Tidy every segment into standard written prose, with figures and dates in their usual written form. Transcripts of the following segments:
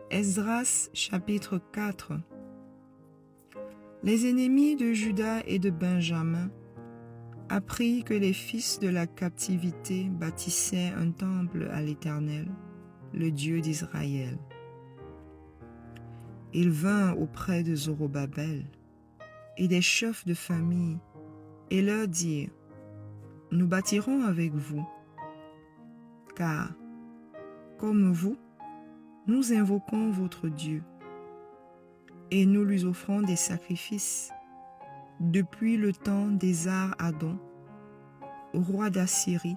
Esdras chapitre 4. Les ennemis de Juda et de Benjamin apprirent que les fils de la captivité bâtissaient un temple à l'Éternel, le Dieu d'Israël. Ils vinrent auprès de Zorobabel et des chefs de famille et leur dirent: Nous bâtirons avec vous, car, comme vous, nous invoquons votre Dieu et nous lui offrons des sacrifices depuis le temps d'Ésar-Haddon, roi d'Assyrie,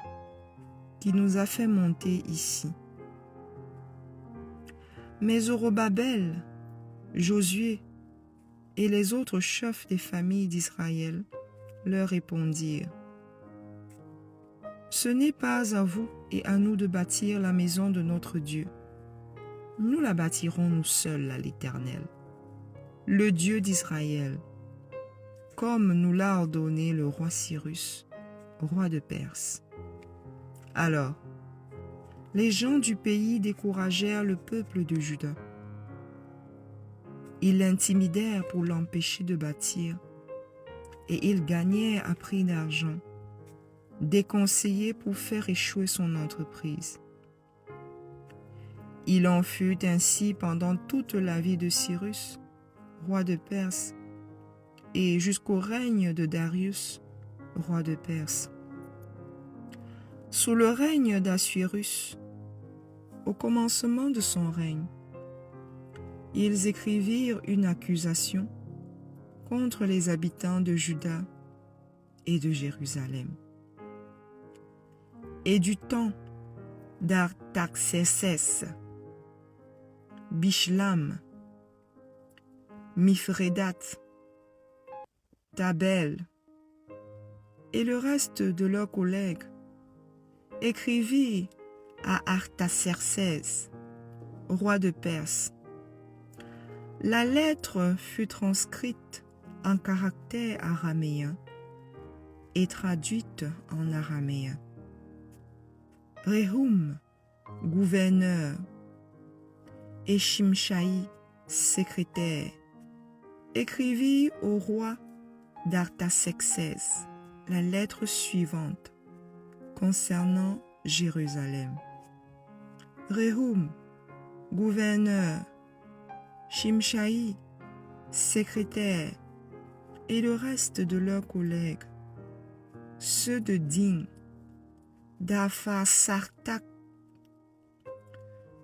qui nous a fait monter ici. Mais Zorobabel, Josué et les autres chefs des familles d'Israël leur répondirent: Ce n'est pas à vous et à nous de bâtir la maison de notre Dieu. Nous la bâtirons nous seuls à l'Éternel, le Dieu d'Israël, comme nous l'a ordonné le roi Cyrus, roi de Perse. Alors, les gens du pays découragèrent le peuple de Juda. Ils l'intimidèrent pour l'empêcher de bâtir, et ils gagnèrent à prix d'argent des conseillers pour faire échouer son entreprise. Il en fut ainsi pendant toute la vie de Cyrus, roi de Perse, et jusqu'au règne de Darius, roi de Perse. Sous le règne d'Assuérus, au commencement de son règne, ils écrivirent une accusation contre les habitants de Juda et de Jérusalem. Et du temps d'Artaxerxès, Bishlam, Mithrédat, Tabel et le reste de leurs collègues écrivirent à Artaxerxès, roi de Perse. La lettre fut transcrite en caractère araméen et traduite en araméen. Rehum, gouverneur, et Shimshaï, secrétaire, écrivit au roi d'Artaxerxès la lettre suivante concernant Jérusalem. Rehum, gouverneur, Shimshaï, secrétaire, et le reste de leurs collègues, ceux de Din, d'Apharsartak,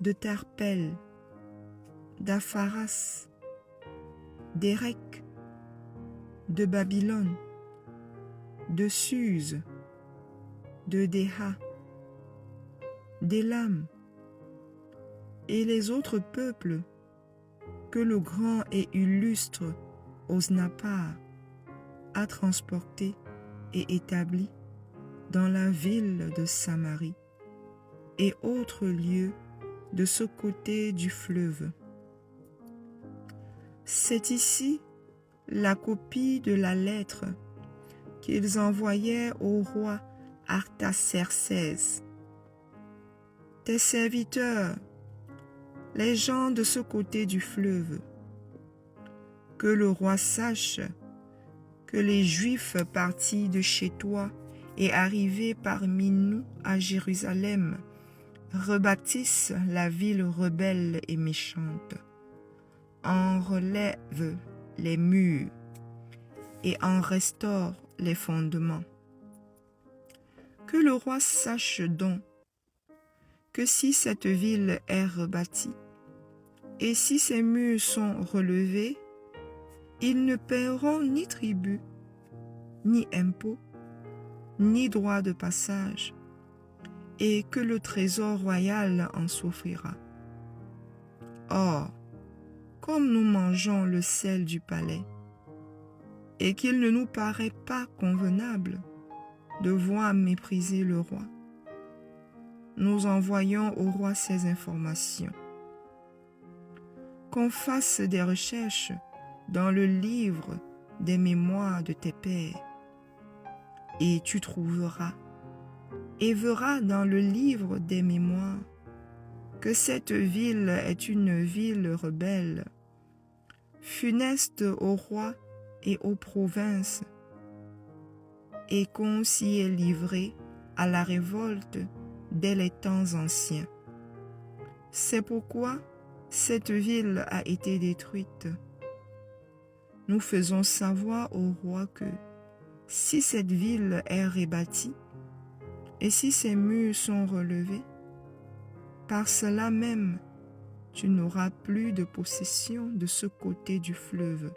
de Tarpel, d'Apharas, d'Érec, de Babylone, de Suse, de Déha, d'Élam, et les autres peuples que le grand et illustre Osnappar a transportés et établis dans la ville de Samarie et autres lieux de ce côté du fleuve. C'est ici la copie de la lettre qu'ils envoyaient au roi Artaxerxès. Tes serviteurs, les gens de ce côté du fleuve, que le roi sache que les Juifs partis de chez toi et arrivés parmi nous à Jérusalem rebâtissent la ville rebelle et méchante, en relèvent les murs et en restaurent les fondements. Que le roi sache donc que si cette ville est rebâtie et si ses murs sont relevés, ils ne paieront ni tribut, ni impôt, ni droit de passage, et que le trésor royal en souffrira. Or, comme nous mangeons le sel du palais, et qu'il ne nous paraît pas convenable de voir mépriser le roi, nous envoyons au roi ces informations. Qu'on fasse des recherches dans le livre des mémoires de tes pères, et tu trouveras, et verras dans le livre des mémoires que cette ville est une ville rebelle, funeste aux rois et aux provinces, et qu'on s'y est livré à la révolte dès les temps anciens. C'est pourquoi cette ville a été détruite. Nous faisons savoir au roi que si cette ville est rebâtie et si ses murs sont relevés, par cela même, tu n'auras plus de possession de ce côté du fleuve.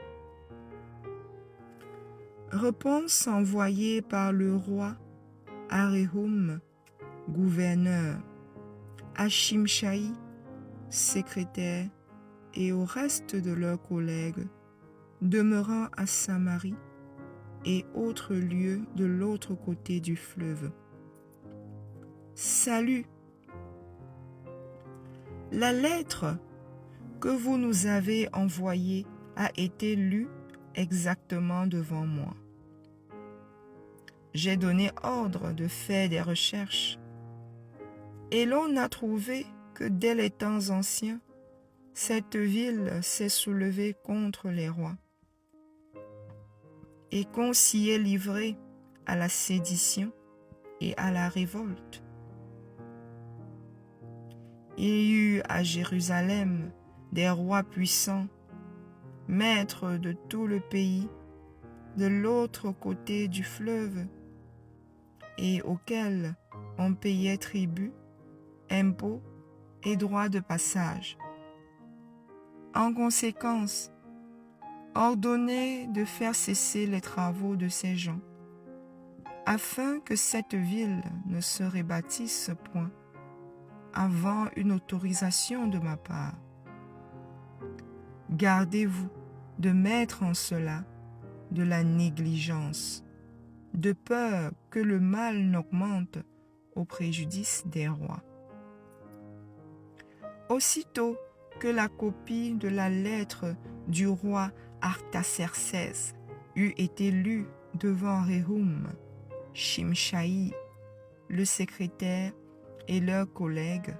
Réponse envoyée par le roi à Rehum, gouverneur, à Shimshai, secrétaire, et au reste de leurs collègues, demeurant à Samarie et autres lieux de l'autre côté du fleuve. Salut! La lettre que vous nous avez envoyée a été lue exactement devant moi. J'ai donné ordre de faire des recherches et l'on a trouvé que dès les temps anciens, cette ville s'est soulevée contre les rois et qu'on s'y est livré à la sédition et à la révolte. Il y eut à Jérusalem des rois puissants, maîtres de tout le pays, de l'autre côté du fleuve, et auxquels on payait tribut, impôts et droits de passage. En conséquence, ordonnez de faire cesser les travaux de ces gens, afin que cette ville ne se rebâtisse point avant une autorisation de ma part. Gardez-vous de mettre en cela de la négligence, de peur que le mal n'augmente au préjudice des rois. Aussitôt que la copie de la lettre du roi Artaxerxès eut été lue devant Rehum, Shimshai, le secrétaire et leurs collègues,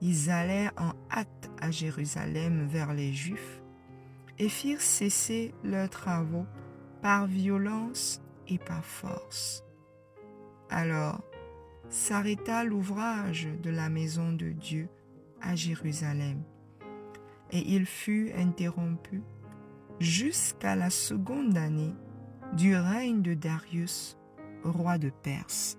ils allèrent en hâte à Jérusalem vers les Juifs et firent cesser leurs travaux par violence et par force. Alors s'arrêta l'ouvrage de la maison de Dieu à Jérusalem, et il fut interrompu jusqu'à la seconde année du règne de Darius, roi de Perse.